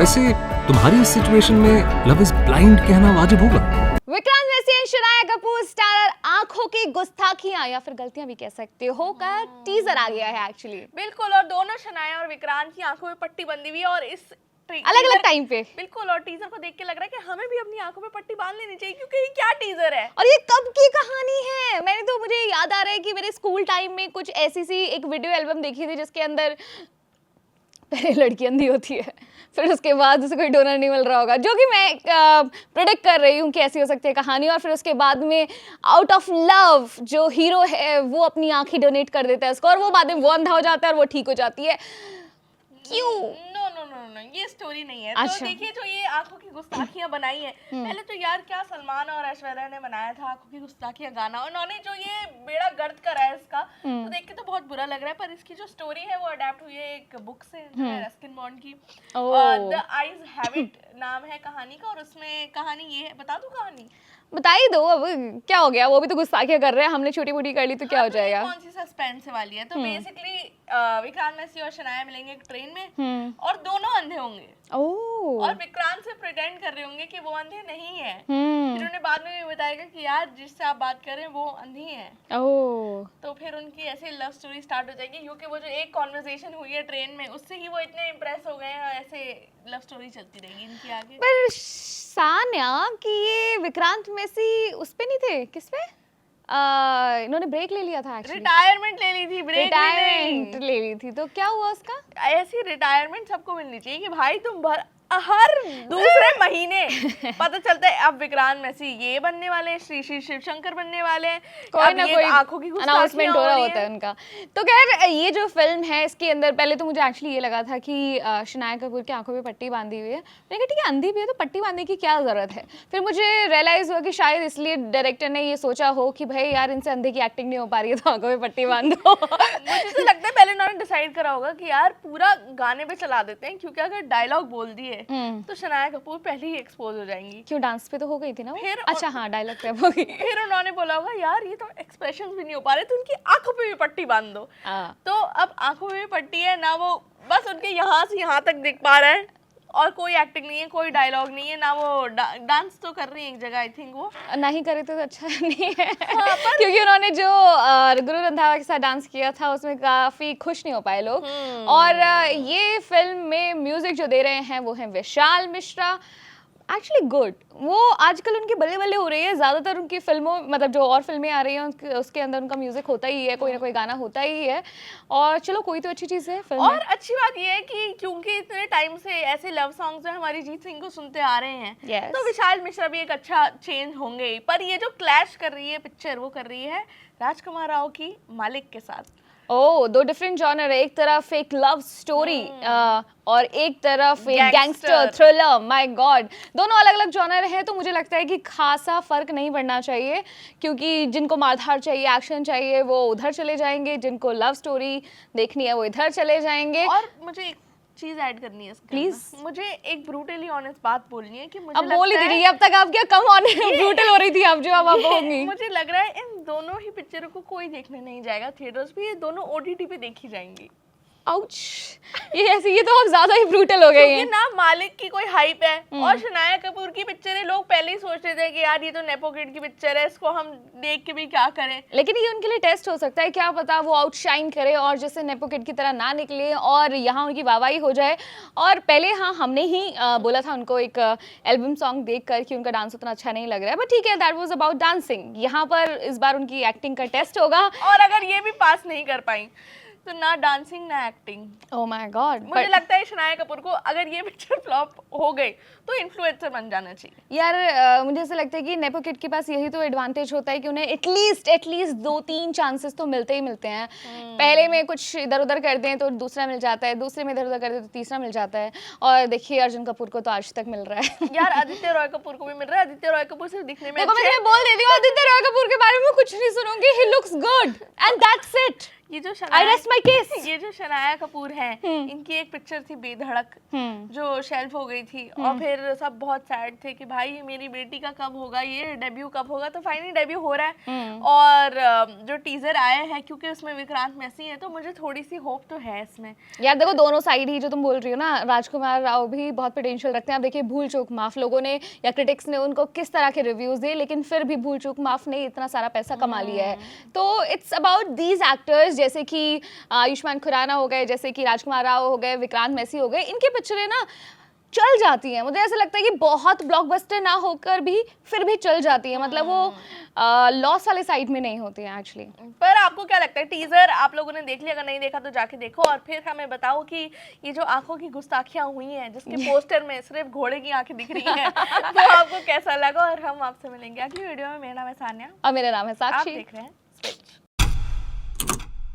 वैसे तुम्हारी इस सिचुएशन में लव इज ब्लाइंड कहना वाजिब होगा? विक्रांत मैसी एंड शनाया कपूर स्टारर आंखों की गुस्ताखियां या फिर गलतियां भी कह सकते हो का टीजर आ गया है एक्चुअली। बिल्कुल, और दोनों शनाया और विक्रांत की आंखों में पट्टी बंधी हुई है और इस अलग अलग टाइम पे। बिल्कुल, और टीजर को देख के लग रहा है कि हमें भी अपनी आंखों में पट्टी बांध लेनी चाहिए, क्योंकि ये क्या टीजर है और ये कब की कहानी है। मुझे याद आ रहा है कि मेरे स्कूल टाइम में कुछ ऐसी सी एक वीडियो एल्बम देखी थी जिसके अंदर पहले लड़की अंधी होती है, फिर उसके बाद उसे कोई डोनर नहीं मिल रहा होगा, जो कि मैं प्रेडिक्ट कर रही हूँ कि ऐसी हो सकती है कहानी। और फिर उसके बाद में आउट ऑफ लव जो हीरो है वो अपनी आंखें डोनेट कर देता है उसको, और वो बाद में वो अंधा हो जाता है और वो ठीक हो जाती है। क्यों? नो नो नो नो, ये स्टोरी नहीं है। अच्छा। तो देखिए, जो ये आंखों की गुस्ताखियां बनाई है, पहले तो यार क्या सलमान और ऐश्वर्या ने बनाया था आंखों की गुस्ताखियां गाना, उन्होंने जो ये बेड़ा गर्द करा है इसका, तो देख के तो बहुत बुरा लग रहा है। पर इसकी जो स्टोरी है वो अडेप्ट हुई है एक बुक से, रस्किन बॉन्ड की, द आईज हैव इट नाम है कहानी का। और उसमें कहानी ये है, बता दूं कहानी? बता ही दो, अब क्या हो गया, वो भी तो गुस्ताखियां कर रहे हैं, हमने छोटी मोटी कर ली तो क्या हो जाएगा। कौन सी सस्पेंस वाली है? तो बेसिकली विक्रांत मैसी और शनाया मिलेंगे एक ट्रेन में और दोनों अंधे होंगे ओह। और विक्रांत से प्रिटेंड कर रहे होंगे कि वो अंधे नहीं है। फिर उन्हें बाद में भी बताएगा कि यार जिससे आप बात कर रहे हैं वो अंधी है। ओह। तो फिर उनकी ऐसे लव स्टोरी स्टार्ट हो जाएगी, क्योंकि वो जो एक कॉन्वर्सेशन हुई है ट्रेन में उससे ही वो इतने इम्प्रेस हो गए हैं, ऐसे लव स्टोरी चलती रहेगी इनकी आगे। पर सान्या कि ये विक्रांत मैसी उस पे नहीं थे, किस पे इन्होंने ब्रेक ले लिया था एक्चुअली, रिटायरमेंट ले ली थी, ब्रेक रिटायरमेंट ले ली थी, तो क्या हुआ उसका? ऐसी रिटायरमेंट सबको मिलनी चाहिए कि भाई तुम हर दूसरे महीने पता चलता है अब विक्रांत मैसी ये बनने वाले हैं, श्री श्री शिवशंकर बनने वाले हैं, कोई ना कोई आंखों की अनाउंसमेंट हो रहा होता है उनका। तो खैर ये जो फिल्म है इसके अंदर पहले तो मुझे एक्चुअली ये लगा था कि शनाया कपूर की आंखों पे पट्टी बांधी हुई है, मैंने कहा ठीक है अंधी भी है तो पट्टी बांधने की क्या जरूरत है। फिर मुझे रियलाइज हुआ कि शायद इसलिए डायरेक्टर ने ये सोचा हो कि भाई यार इनसे अंधे की एक्टिंग नहीं हो पा रही है तो आंखों में पट्टी बांध दो। मुझे तो लगता है पहले उन्होंने डिसाइड करा होगा कि यार पूरा गाने पे चला देते हैं, क्योंकि अगर डायलॉग बोल दिए तो शनाया कपूर पहले ही एक्सपोज हो जाएंगी। क्यों, डांस पे तो हो गई थी ना वो? फिर अच्छा हाँ, डायलॉग पे हो गई। फिर उन्होंने बोला होगा यार ये तो एक्सप्रेशंस भी नहीं हो पा रहे, तो उनकी आंखों पे भी पट्टी बांध दो। तो अब आंखों में भी पट्टी है ना, वो बस उनके यहाँ से यहाँ तक दिख पा रहा है और कोई एक्टिंग नहीं है, कोई डायलॉग नहीं है ना, वो डांस तो कर रही है एक जगह, आई थिंक वो नहीं करे तो अच्छा नहीं है। क्योंकि उन्होंने जो गुरु रंधावा के साथ डांस किया था उसमें काफी खुश नहीं हो पाए लोग। और ये फिल्म में म्यूजिक जो दे रहे हैं वो है विशाल मिश्रा, एक्चुअली गुड। वो आजकल उनकी बल्ले बल्ले हो रही है, ज़्यादातर उनकी फिल्मों मतलब जो और फिल्में आ रही हैं उसके अंदर उनका म्यूजिक होता ही है, कोई ना कोई गाना होता ही है, और चलो कोई तो अच्छी चीज़ है फिल्म। और अच्छी बात ये है कि क्योंकि इतने टाइम से ऐसे लव सॉन्ग्स जो हमारे अरिजीत सिंह को सुनते आ रहे हैं, तो विशाल मिश्रा भी एक अच्छा चेंज होंगे। पर ये जो क्लैश कर रही है पिक्चर, वो कर रही है राजकुमार राव की मालिक के साथ। ओह, दो डिफरेंट जॉनर है, एक तरफ एक लव स्टोरी और एक तरफ एक गैंगस्टर थ्रिलर। माय गॉड, दोनों अलग अलग जॉनर हैं, तो मुझे लगता है कि खासा फर्क नहीं पड़ना चाहिए, क्योंकि जिनको मारधाड़ चाहिए, एक्शन चाहिए, वो उधर चले जाएंगे, जिनको लव स्टोरी देखनी है वो इधर चले जाएंगे। और मुझे एक चीज ऐड करनी है प्लीज, मुझे एक ब्रूटली ऑनेस्ट बात बोलनी है कि मुझे अब बोल ही दीजिए, अब तक आप क्या कम ब्रूटल हो रही थी, अब जो अब आप होंगी। मुझे लग रहा है इन दोनों ही पिक्चरों को कोई देखने नहीं जाएगा थिएटर्स पे, ये दोनों ओटीटी पे देखी जाएंगी। आउच, ये तो अब ज्यादा ही ब्रूटल हो गई है ना। मालिक की कोई हाइप है और शनाया कपूर की पिक्चर है, लोग पहले ही सोच रहे थे कि यार ये तो नेपो किड की पिक्चर है, इसको हम देख के भी क्या करें। लेकिन ये उनके लिए टेस्ट हो सकता है, क्या पता वो आउटशाइन करे और जैसे नेपो किड की तरह ना निकले और यहाँ उनकी वाहवाही हो जाए। और पहले हाँ हमने ही बोला था उनको एक एल्बम सॉन्ग देख कर कि उनका डांस उतना अच्छा नहीं लग रहा है, बट ठीक है, दैट वाज अबाउट डांसिंग। यहाँ पर इस बार उनकी एक्टिंग का टेस्ट होगा, और अगर ये भी पास नहीं कर पाई तो ना डांसिंग ना एक्टिंग। ओह माय गॉड, मुझे लगता है शनाया कपूर को अगर ये पिक्चर फ्लॉप हो गई तो इन्फ्लुएंसर बन जाना चाहिए। यार मुझे ऐसा लगता है कि नेपो किड के पास यही तो एडवांटेज होता है कि उन्हें एटलीस्ट 2-3 चांसेस तो मिलते ही मिलते हैं। पहले में कुछ इधर उधर कर दें तो दूसरा मिल जाता है, दूसरे में इधर उधर कर दें तो तीसरा मिल जाता है। और देखिए अर्जुन कपूर को तो आज तक मिल रहा है। यार आदित्य रॉय कपूर को भी मिल रहा है, आदित्य रॉय कपूर सिर्फ दिखने में देखो मैं बोल देती हूँ, आदित्य रॉय कपूर के बारे में कुछ नहीं सुनूंगी, he looks good and that's it. ये जो I rest my case. ये जो शनाया कपूर है, इनकी एक पिक्चर थी बेधड़क जो शेल्फ हो गई थी और फिर सब बहुत सैड थे कि भाई मेरी बेटी का कब होगा, ये डेब्यू कब होगा। तो फाइनली डेब्यू हो रहा है और जो टीजर आया है क्योंकि उसमें विक्रांत मैसी है तो मुझे थोड़ी सी होप तो है इसमें। यार देखो दोनों साइड ही जो तुम बोल रही हो ना, राजकुमार राव भी बहुत पोटेंशियल रखते हैं। आप देखिए भूल चूक माफ लोगों ने या क्रिटिक्स ने उनको किस तरह के रिव्यूज दिए, लेकिन फिर भी भूल चूक माफ ने इतना सारा पैसा कमा लिया है। तो इट्स अबाउट दीज एक्टर्स, जैसे कि आयुष्मान खुराना हो गए, जैसे कि राजकुमार राव हो गए, विक्रांत मैसी हो गए, इनकी पिक्चरें ना चल जाती हैं। मुझे ऐसा लगता है कि बहुत ब्लॉकबस्टर ना होकर भी फिर भी चल जाती है, मतलब वो लॉस वाले साइड में नहीं होती है एक्चुअली। पर आपको क्या लगता है, टीजर आप लोगों ने देख लिया? अगर नहीं देखा तो जाके देखो और फिर हमें बताओ कि ये जो आंखों की गुस्ताखियां हुई हैं जिसके पोस्टर में सिर्फ घोड़े की आंखें दिख रही हैं तो आपको कैसा लगा। और हम आपसे मिलेंगे अगली वीडियो में। मेरा नाम है सान्या और मेरा नाम है आप साक्षी। देख रहे हैं स्विच।